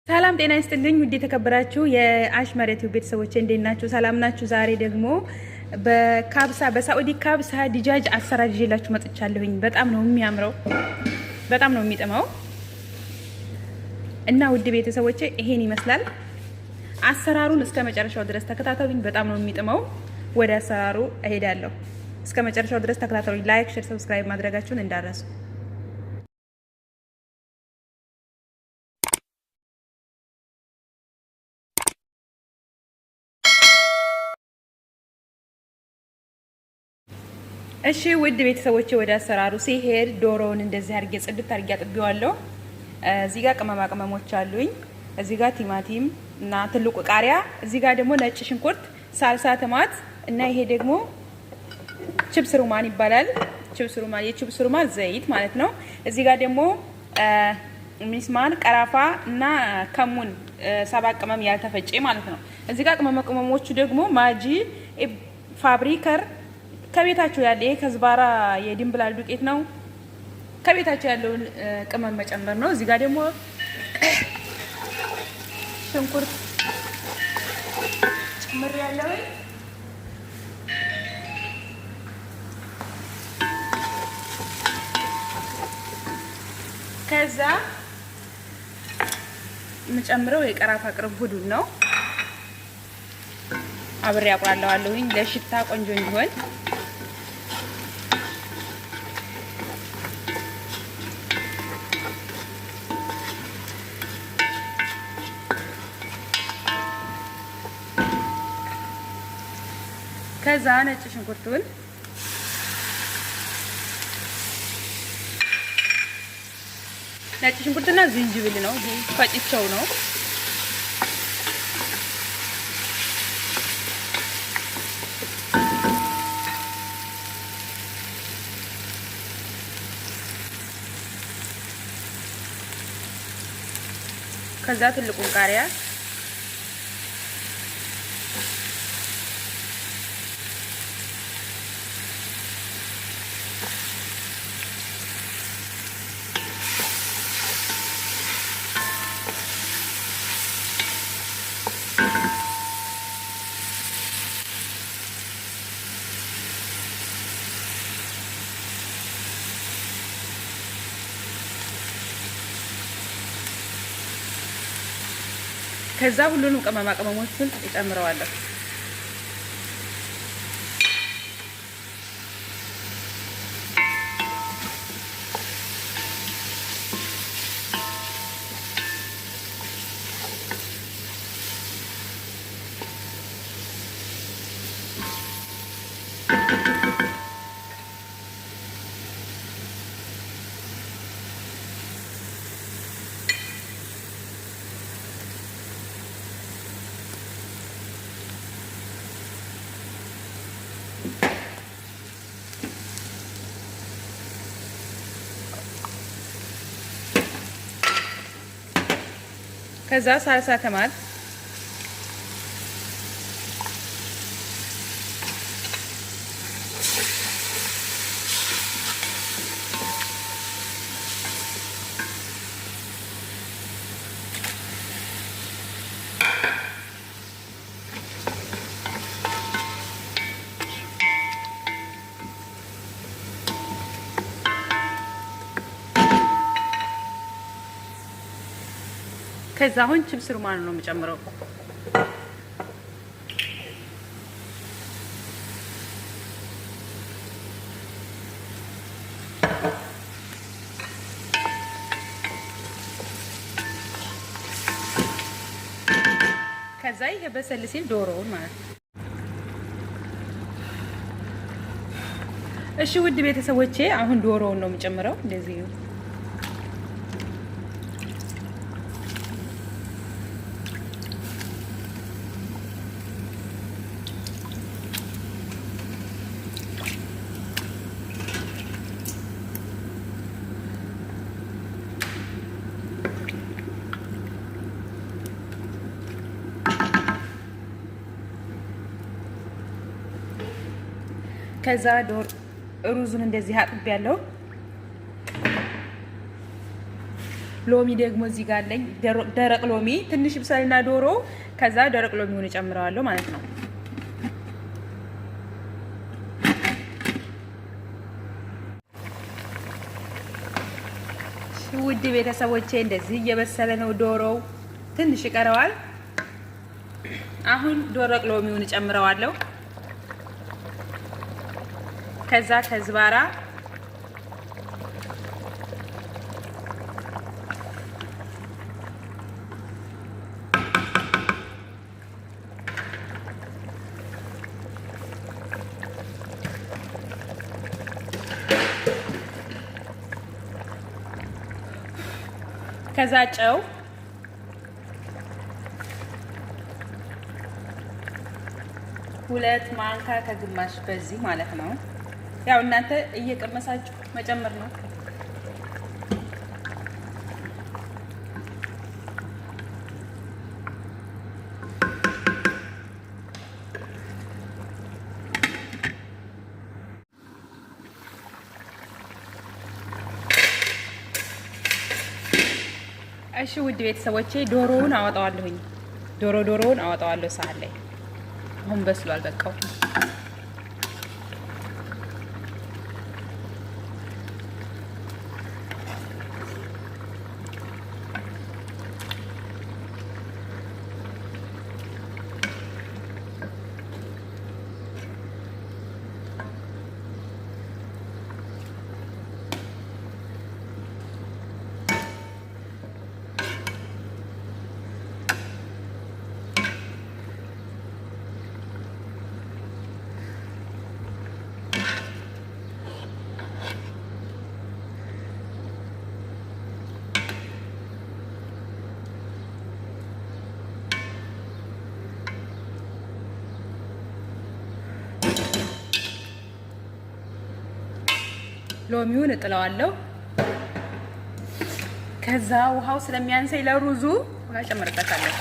ሰላም ጤና ይስጥልኝ ውድ የተከበራችሁ የአሽመሬት ቤተሰቦች እንዴት ናችሁ? ሰላም ናችሁ? ዛሬ ደግሞ በሳዑዲ ካብሳ ዲጃጅ አሰራር ይዤላችሁ መጥቻለሁኝ። በጣም ነው የሚያምረው፣ በጣም ነው የሚጥመው እና ውድ ቤተሰቦቼ ይሄን ይመስላል። አሰራሩን እስከ መጨረሻው ድረስ ተከታተሉኝ። በጣም ነው የሚጥመው። ወደ አሰራሩ እሄዳለሁ። እስከ መጨረሻው ድረስ ተከታተሉኝ። ላይክ፣ ሼር፣ ሰብስክራይብ ማድረጋችሁን እንዳትረሱ። እሺ ውድ ቤተሰቦቼ ወደ አሰራሩ ሲሄድ ዶሮውን እንደዚህ አድርጌ ጽድት አድርጌ አጥቤዋለሁ። እዚህ ጋር ቅመማ ቅመሞች አሉኝ። እዚህ ጋር ቲማቲም እና ትልቁ ቃሪያ፣ እዚህ ጋር ደግሞ ነጭ ሽንኩርት፣ ሳልሳ ተማት እና ይሄ ደግሞ ቺፕስ ሩማን ይባላል። ቺፕስ ሩማን የቺፕስ ሩማን ዘይት ማለት ነው። እዚህ ጋር ደግሞ ሚስማር፣ ቀራፋ እና ከሙን ሰባት ቅመም ያልተፈጨ ማለት ነው። እዚህ ጋር ቅመማ ቅመሞቹ ደግሞ ማጂ፣ ፋብሪከር ከቤታችሁ ያለ ከዝባራ የድንብላል ዱቄት ነው። ከቤታችሁ ያለውን ቅመም መጨመር ነው። እዚህ ጋር ደግሞ ሽንኩርት ጨምር ያለው ከዛ የምጨምረው የቀራፋ ቅርንፉዱን ነው። አብሬ አቁላለዋለሁኝ ለሽታ ቆንጆ እንዲሆን። ከዛ ነጭ ሽንኩርቱን ነጭ ሽንኩርትና ዝንጅብል ነው ፈጭቸው ነው። ከዛ ትልቁን ቃሪያ ከዛ ሁሉንም ቅመማ ቅመሞችን እጨምረዋለሁ። ከዛ ሳልሳ ተማት ከዛ አሁን ቺፕስ ሩማን ነው የምጨምረው። ከዛ ይሄ በሰል ሲል ዶሮውን ማለት ነው። እሺ ውድ ቤተሰቦቼ አሁን ዶሮውን ነው የምጨምረው እንደዚህ ነው። ከዛ ሩዙን እንደዚህ አጥቤያለሁ። ሎሚ ደግሞ እዚህ ጋር አለኝ ደረቅ ሎሚ ትንሽ ብሰልና ዶሮ ከዛ ደረቅ ሎሚውን እጨምራለሁ ማለት ነው። ውድ ቤተሰቦቼ እንደዚህ እየበሰለ ነው ዶሮው ትንሽ ይቀረዋል። አሁን ደረቅ ሎሚውን እጨምረዋለሁ። ከዛ ከዝባራ ከዛ ጨው ሁለት ማንካ ከግማሽ በዚህ ማለት ነው። ያው እናንተ እየቀመሳችሁ መጨመር ነው። እሺ ውድ ቤተሰቦቼ ዶሮውን አወጣዋለሁኝ። ዶሮውን አወጣዋለሁ ሳህን ላይ። አሁን በስሏል በቃው። ሎሚውን እጥለዋለሁ። ከዛ ውሃው ስለሚያንሰኝ ለሩዙ ውሃ ጨምርበታለሁ።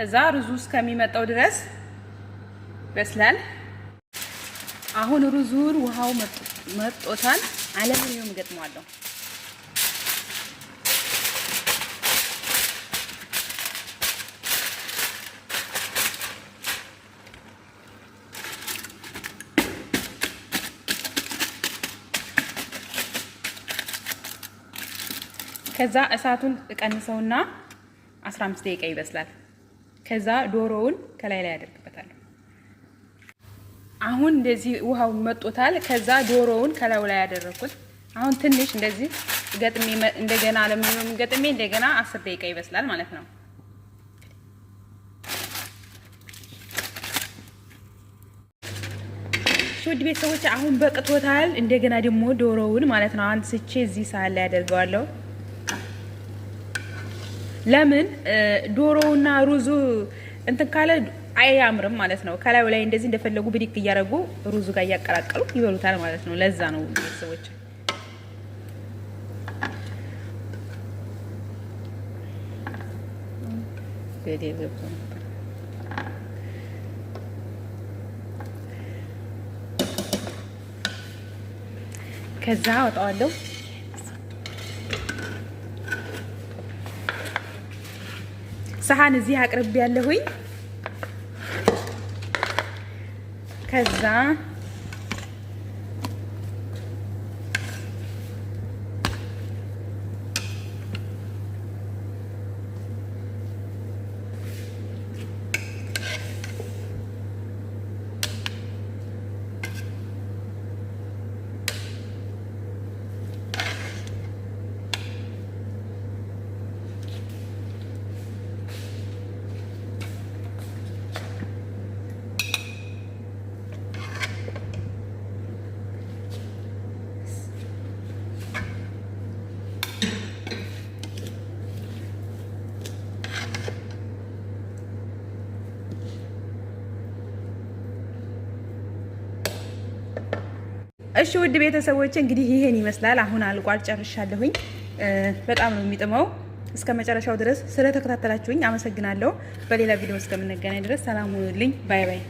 እዛ ሩዙ እስከሚመጣው ድረስ በስላል። አሁን ሩዙን ውሃው መጥቶታል። አለሙኒየም ገጥሟለሁ። ከዛ እሳቱን እቀንሰውና 15 ደቂቃ ይበስላል። ከዛ ዶሮውን ከላይ ላይ አደርግበታለሁ። አሁን እንደዚህ ውሃው መጥቶታል። ከዛ ዶሮውን ከላዩ ላይ ያደረኩት። አሁን ትንሽ እንደዚህ ገጥሜ እንደገና አለሙኒየም ገጥሜ እንደገና 10 ደቂቃ ይበስላል ማለት ነው። ውድ ቤተሰቦች አሁን በቅቶታል። እንደገና ደግሞ ዶሮውን ማለት ነው አንስቼ እዚህ ሳህን ላይ አደርገዋለሁ። ለምን ዶሮውና ሩዙ እንትን ካለ አያምርም ማለት ነው። ከላዩ ላይ እንደዚህ እንደፈለጉ ብድግ እያደረጉ ሩዙ ጋር እያቀላቀሉ ይበሉታል ማለት ነው። ለዛ ነው ቤተሰቦች። ከዛ አወጣዋለሁ። ሰሃን እዚህ አቅርቤ ያለሁኝ። ከዛ እሺ ውድ ቤተሰቦቼ እንግዲህ ይሄን ይመስላል። አሁን አልቋል፣ ጨርሻለሁኝ። በጣም ነው የሚጥመው። እስከ መጨረሻው ድረስ ስለተከታተላችሁኝ አመሰግናለሁ። በሌላ ቪዲዮ እስከምንገናኝ ድረስ ሰላም ሁኑልኝ። ባይ ባይ።